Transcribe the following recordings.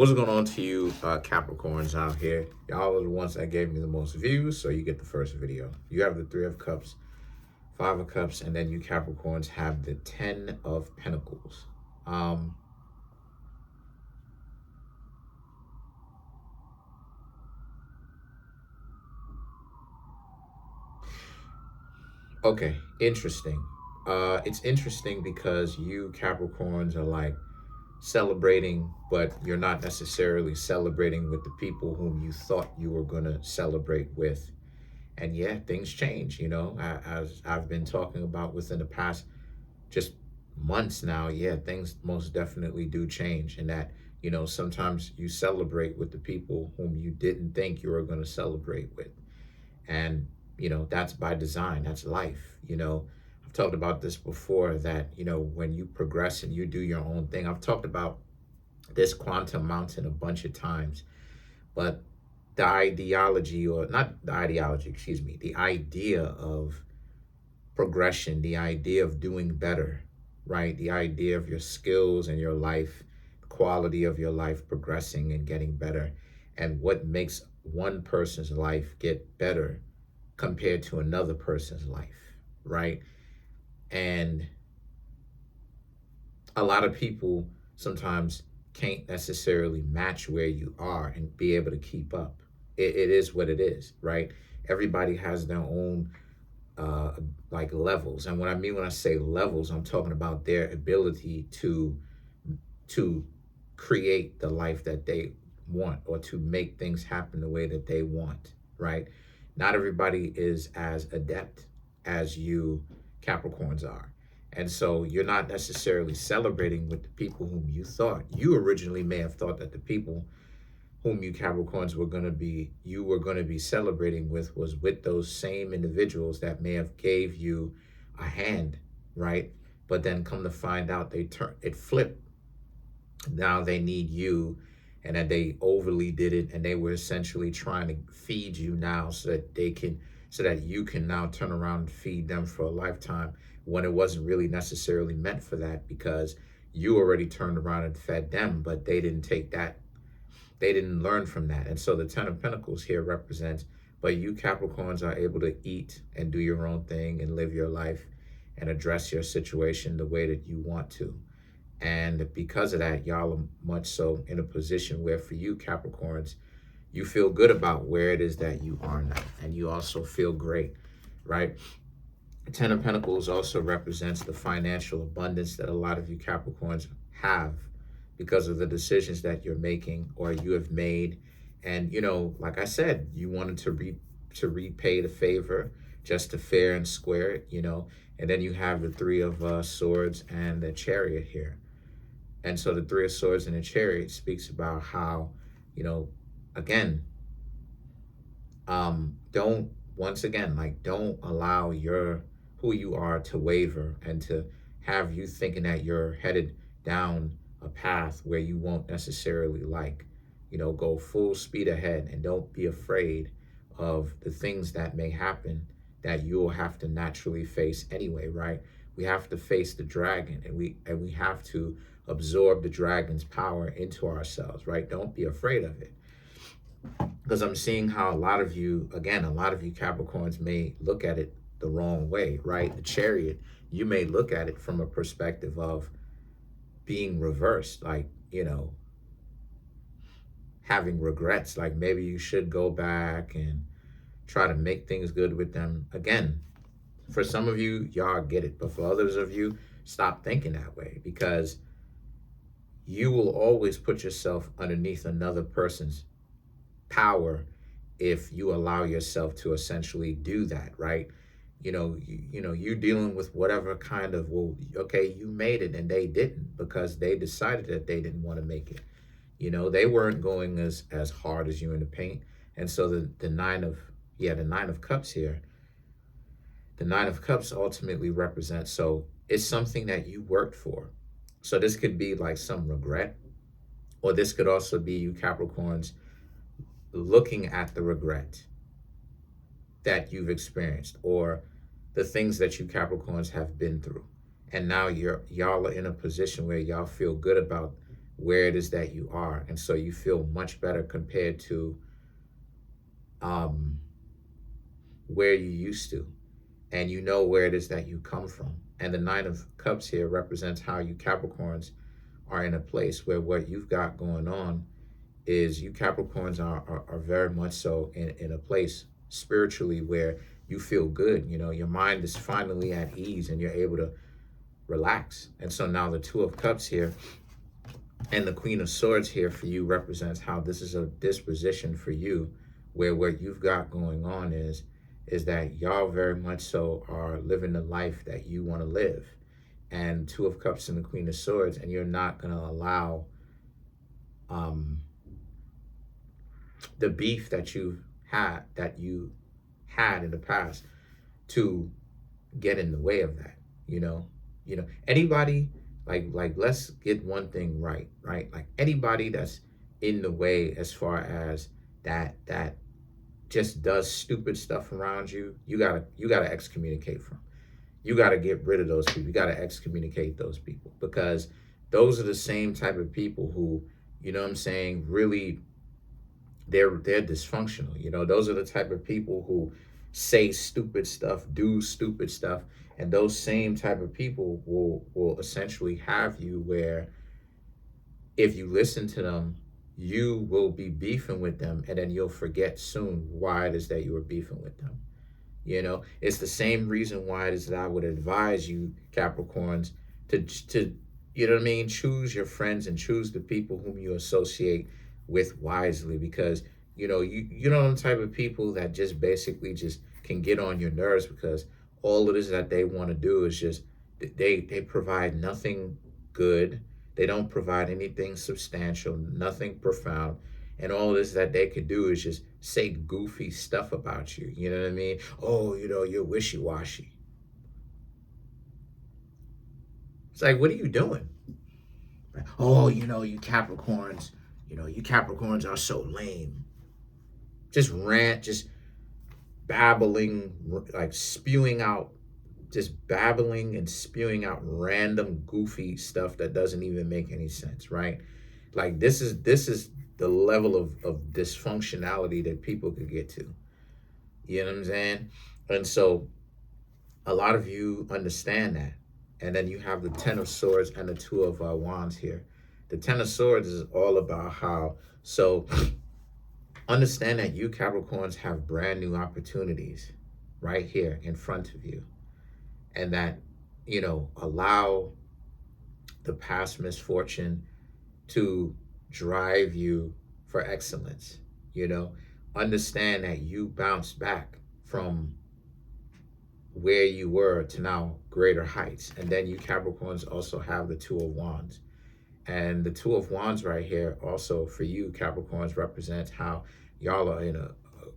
What's going on to you Capricorns out here? Y'all are the ones that gave me the most views, so you get the first video. You have the Three of Cups, Five of Cups, and then you Capricorns have the Ten of Pentacles. Okay, interesting. It's interesting because you Capricorns are like celebrating, but you're not necessarily celebrating with the people whom you thought you were going to celebrate with. And yeah, things change, as I've been talking about within the past just months now. Yeah, things most definitely do change. And that, sometimes you celebrate with the people whom you didn't think you were going to celebrate with. And, that's by design, that's life. I've talked about this before that, when you progress and you do your own thing, I've talked about this quantum mountain a bunch of times, but the ideology, or not the ideology, excuse me, the idea of progression, the idea of doing better, right? The idea of your skills and your life, the quality of your life progressing and getting better, and what makes one person's life get better compared to another person's life, right? And a lot of people sometimes can't necessarily match where you are and be able to keep up. It is what it is, right? Everybody has their own like levels. And what I mean when I say levels, I'm talking about their ability to create the life that they want, or to make things happen the way that they want, right? Not everybody is as adept as you Capricorns are. And so you're not necessarily celebrating with the people whom you originally may have thought that the people whom you Capricorns were going to be celebrating with was with those same individuals that may have gave you a hand, right? But then come to find out it flipped. Now they need you, and that they overly did it, and they were essentially trying to feed you now so that you can now turn around and feed them for a lifetime, when it wasn't really necessarily meant for that, because you already turned around and fed them, but they didn't take that. They didn't learn from that. And so the Ten of Pentacles here represents, but you Capricorns are able to eat and do your own thing and live your life and address your situation the way that you want to. And because of that, y'all are much so in a position where, for you Capricorns, you feel good about where it is that you are now. And you also feel great, right? Ten of Pentacles also represents the financial abundance that a lot of you Capricorns have because of the decisions that you're making or you have made. And, like I said, you wanted to repay the favor just to fair and square it, and then you have the Three of Swords and the Chariot here. And so the Three of Swords and the Chariot speaks about how, again, don't allow who you are to waver and to have you thinking that you're headed down a path where you won't necessarily like. Go full speed ahead, and don't be afraid of the things that may happen that you'll have to naturally face anyway, right? We have to face the dragon, and we have to absorb the dragon's power into ourselves, right? Don't be afraid of it. Because I'm seeing how a lot of you Capricorns may look at it the wrong way, right? The Chariot, you may look at it from a perspective of being reversed, like, having regrets, like maybe you should go back and try to make things good with them. Again, for some of you, y'all get it, but for others of you, stop thinking that way, because you will always put yourself underneath another person's power if you allow yourself to essentially do that, right? You dealing with whatever kind of, well, okay, you made it and they didn't, because they decided that they didn't want to make it. They weren't going as hard as you in the paint. And so the Nine of Cups here, the Nine of Cups ultimately represents, so it's something that you worked for. So this could be like some regret, or this could also be you Capricorns looking at the regret that you've experienced, or the things that you Capricorns have been through. And now y'all are in a position where y'all feel good about where it is that you are. And so you feel much better compared to where you used to. And you know where it is that you come from. And the Nine of Cups here represents how you Capricorns are in a place where what you've got going on is you Capricorns are very much so in a place spiritually where you feel good. You know, your mind is finally at ease and you're able to relax. And so now the Two of Cups here and the Queen of Swords here for you represents how this is a disposition for you where what you've got going on is that y'all very much so are living the life that you want to live. And Two of Cups and the Queen of Swords, and you're not going to allow the beef that you had in the past to get in the way of that. You know, anybody like let's get one thing right? Like anybody that's in the way as far as that just does stupid stuff around you, you gotta excommunicate from. You gotta get rid of those people. You gotta excommunicate those people, because those are the same type of people who, you know what I'm saying, really they're dysfunctional. You know, those are the type of people who say stupid stuff, do stupid stuff, and those same type of people will essentially have you where if you listen to them, you will be beefing with them, and then you'll forget soon why it is that you were beefing with them. You know, it's the same reason why it is that I would advise you, Capricorns, to you know what I mean, choose your friends and choose the people whom you associate with wisely, because you know the type of people that just basically just can get on your nerves, because all it is that they want to do is just they provide nothing good. They don't provide anything substantial, nothing profound. And all this that they could do is just say goofy stuff about you. You know what I mean? Oh, you know, you're wishy-washy. It's like, what are you doing? Oh, you know, you Capricorns are so lame. Just rant, just babbling, like spewing out, just babbling and spewing out random goofy stuff that doesn't even make any sense, right? Like this is the level of dysfunctionality that people could get to. You know what I'm saying? And so a lot of you understand that. And then you have the Ten of Swords and the Two of Wands here. The Ten of Swords is all about how, so understand that you Capricorns have brand new opportunities right here in front of you. And that, you know, allow the past misfortune to drive you for excellence. You know, understand that you bounce back from where you were to now greater heights. And then you Capricorns also have the Two of Wands. And the Two of Wands right here also for you Capricorns represents how y'all are in a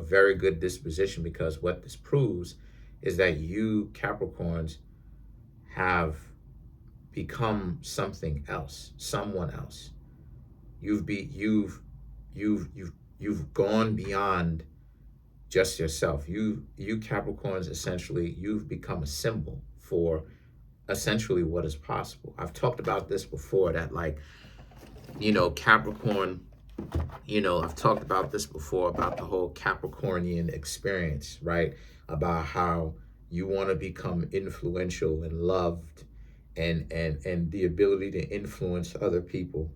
very good disposition, because what this proves is that you Capricorns have become something else, someone else. You've gone beyond just yourself. You Capricorns, essentially, you've become a symbol for essentially what is possible. I've talked about this before, that like, you know, Capricorn, you know, I've talked about this before about the whole Capricornian experience, right? About how you want to become influential and loved, and the ability to influence other people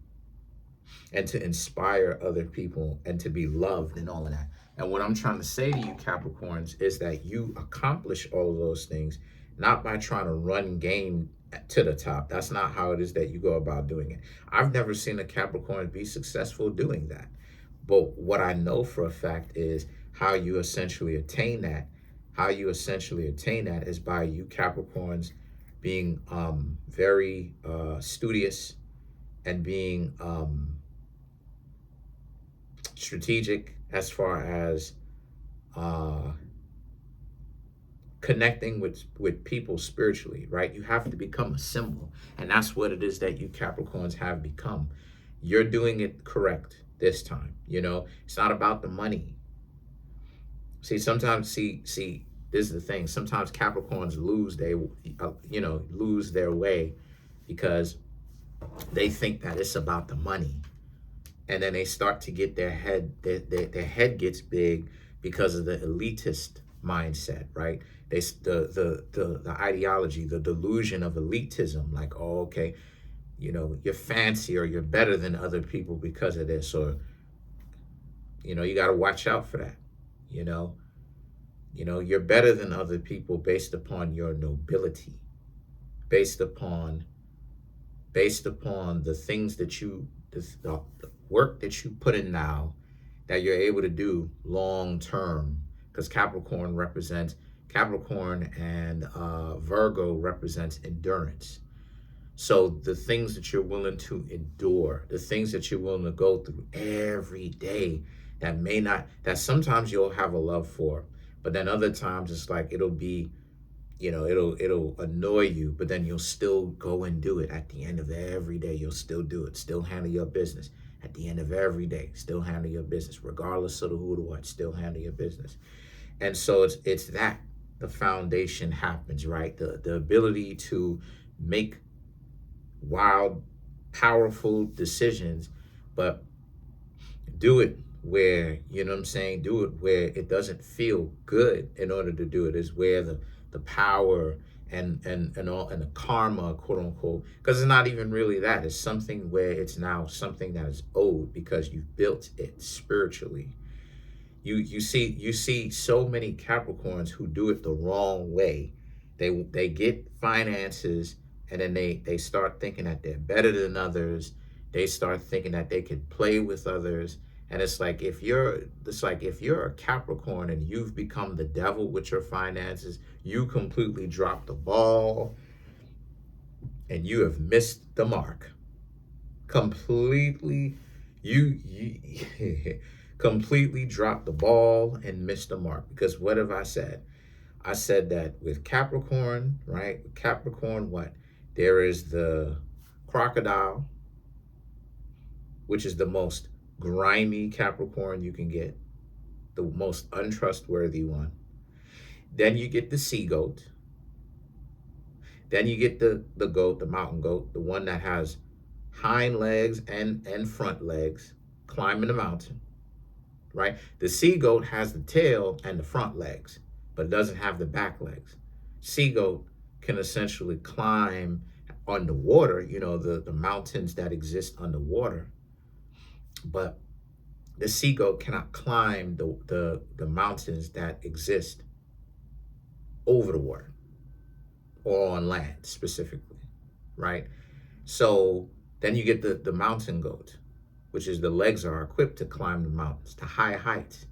and to inspire other people and to be loved and all of that. And what I'm trying to say to you Capricorns is that you accomplish all of those things not by trying to run game to the top. That's not how it is that you go about doing it. I've never seen a Capricorn be successful doing that. But what I know for a fact is how you essentially attain that. How you essentially attain that is by you Capricorns being very studious and being strategic as far as connecting with people spiritually, right? You have to become a symbol, and that's what it is that you Capricorns have become. You're doing it correct this time. You know, it's not about the money. Sometimes this is the thing. Sometimes Capricorns lose their way because they think that it's about the money. And then they start to get their head gets big because of the elitist mindset, right? The ideology, the delusion of elitism, like, oh, okay, you're fancy or you're better than other people because of this, or you got to watch out for that. you know you're better than other people based upon your nobility, based upon the things that the work that you put in now, that you're able to do long term. Because Capricorn and Virgo represents endurance. So the things that you're willing to endure, the things that you're willing to go through every day, that sometimes you'll have a love for, but then other times it's like it'll be, it'll annoy you, but then you'll still go and do it. At the end of every day, you'll still do it, still handle your business. At the end of every day, still handle your business, regardless of the who to what, still handle your business. And so it's that the foundation happens, right? The ability to make wild, powerful decisions, but do it where, do it where it doesn't feel good. In order to do it is where the power and the karma, quote unquote, because it's not even really that. It's something where it's now something that is owed because you've built it spiritually. You see so many Capricorns who do it the wrong way. They get finances, and then they start thinking that they're better than others. They start thinking that they can play with others. And it's like if you're a Capricorn and you've become the devil with your finances, you completely dropped the ball and you have missed the mark. Completely, you completely dropped the ball and missed the mark. Because what have I said? I said that with Capricorn, right? With Capricorn, what? There is the crocodile, which is the most grimy Capricorn you can get, the most untrustworthy one. Then you get the sea goat. Then you get the goat, the mountain goat, the one that has hind legs and front legs, climbing the mountain, right? The sea goat has the tail and the front legs, but doesn't have the back legs. Sea goat can essentially climb underwater, the mountains that exist underwater, but the sea goat cannot climb the mountains that exist over the water or on land specifically, right? So then you get the mountain goat, which is the legs are equipped to climb the mountains to high heights.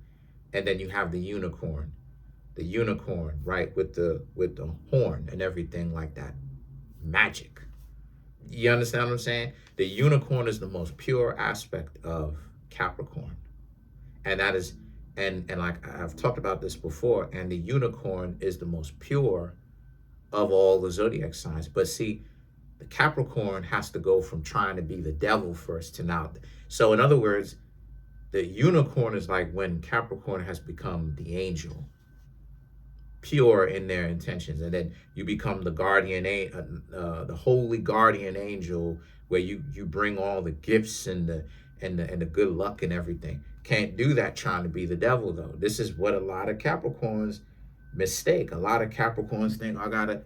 And then you have the unicorn, right, with the horn and everything like that. Magic. You understand what I'm saying? The unicorn is the most pure aspect of Capricorn. And that is, and like I've talked about this before, and the unicorn is the most pure of all the zodiac signs. But see, the Capricorn has to go from trying to be the devil first to now. So in other words, the unicorn is like when Capricorn has become the angel, pure in their intentions, and then you become the the holy guardian angel, where you bring all the gifts and the good luck and everything. Can't do that trying to be the devil, though. This is what a lot of Capricorns mistake. A lot of Capricorns think,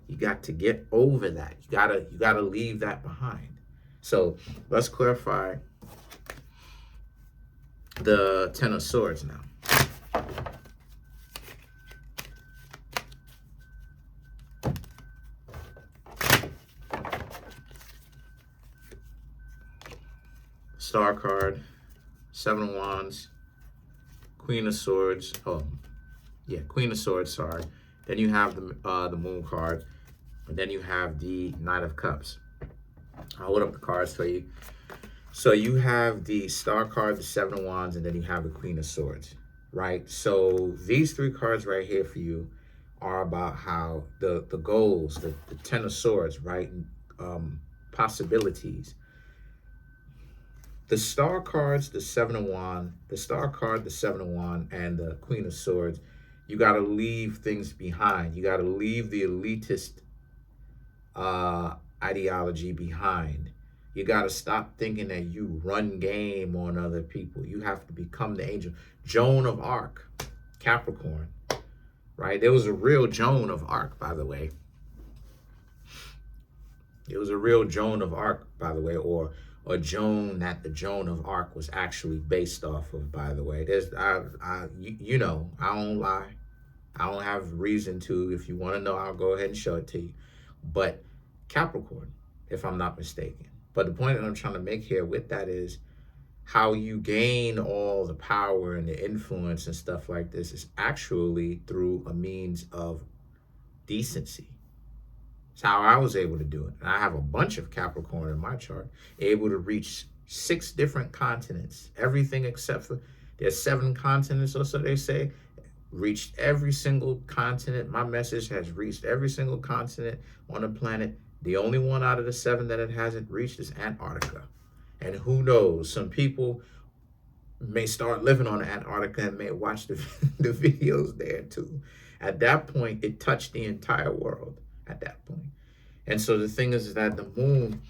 you got to get over that. You gotta leave that behind. So let's clarify the Ten of Swords now. Star card, Seven of Wands, Queen of Swords. Queen of Swords. Sorry. Then you have the Moon card, and then you have the Knight of Cups. I'll hold up the cards for you. So you have the Star card, the Seven of Wands, and then you have the Queen of Swords, right? So these three cards right here for you are about how the goals, the Ten of Swords, right? Possibilities. The Star cards, the Seven of Wands, the Star card, the Seven of Wands, and the Queen of Swords, you got to leave things behind. You got to leave the elitist ideology behind. You got to stop thinking that you run game on other people. You have to become the angel. Joan of Arc, Capricorn, right? There was a real Joan of Arc, by the way. It was a real Joan of Arc, by the way, or a Joan that the Joan of Arc was actually based off of, by the way. You know, I don't lie. I don't have reason to. If you want to know, I'll go ahead and show it to you. But Capricorn, if I'm not mistaken. But the point that I'm trying to make here with that is how you gain all the power and the influence and stuff like this is actually through a means of decency. It's how I was able to do it. And I have a bunch of Capricorn in my chart, able to reach 6 different continents, everything except for, there's 7 continents or so they say, reached every single continent. My message has reached every single continent on the planet. The only one out of the 7 that it hasn't reached is Antarctica. And who knows, some people may start living on Antarctica and may watch the videos there too. At that point, it touched the entire world at that point. And so the thing is that the moon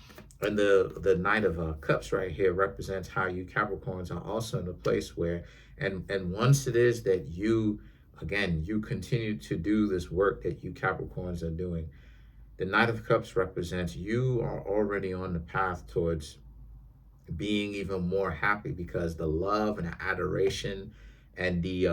and the Knight of Cups right here represents how you Capricorns are also in a place where, and once it is that you, again, you continue to do this work that you Capricorns are doing, the Knight of Cups represents you are already on the path towards being even more happy, because the love and the adoration and the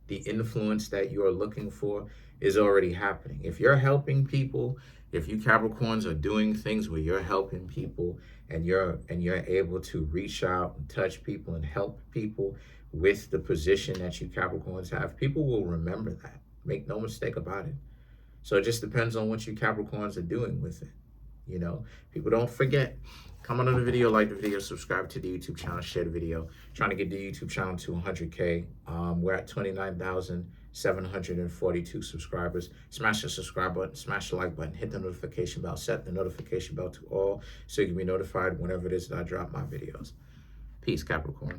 influence that you're looking for is already happening. If you're helping people, if you Capricorns are doing things where you're helping people and you're able to reach out and touch people and help people with the position that you Capricorns have, people will remember that. Make no mistake about it. So it just depends on what you Capricorns are doing with it. You know, people don't forget. Comment on the video, like the video, subscribe to the YouTube channel, share the video. Trying to get the YouTube channel to 100K. We're at 29,742 subscribers. Smash the subscribe button, smash the like button, hit the notification bell, set the notification bell to all so you can be notified whenever it is that I drop my videos. Peace, Capricorn.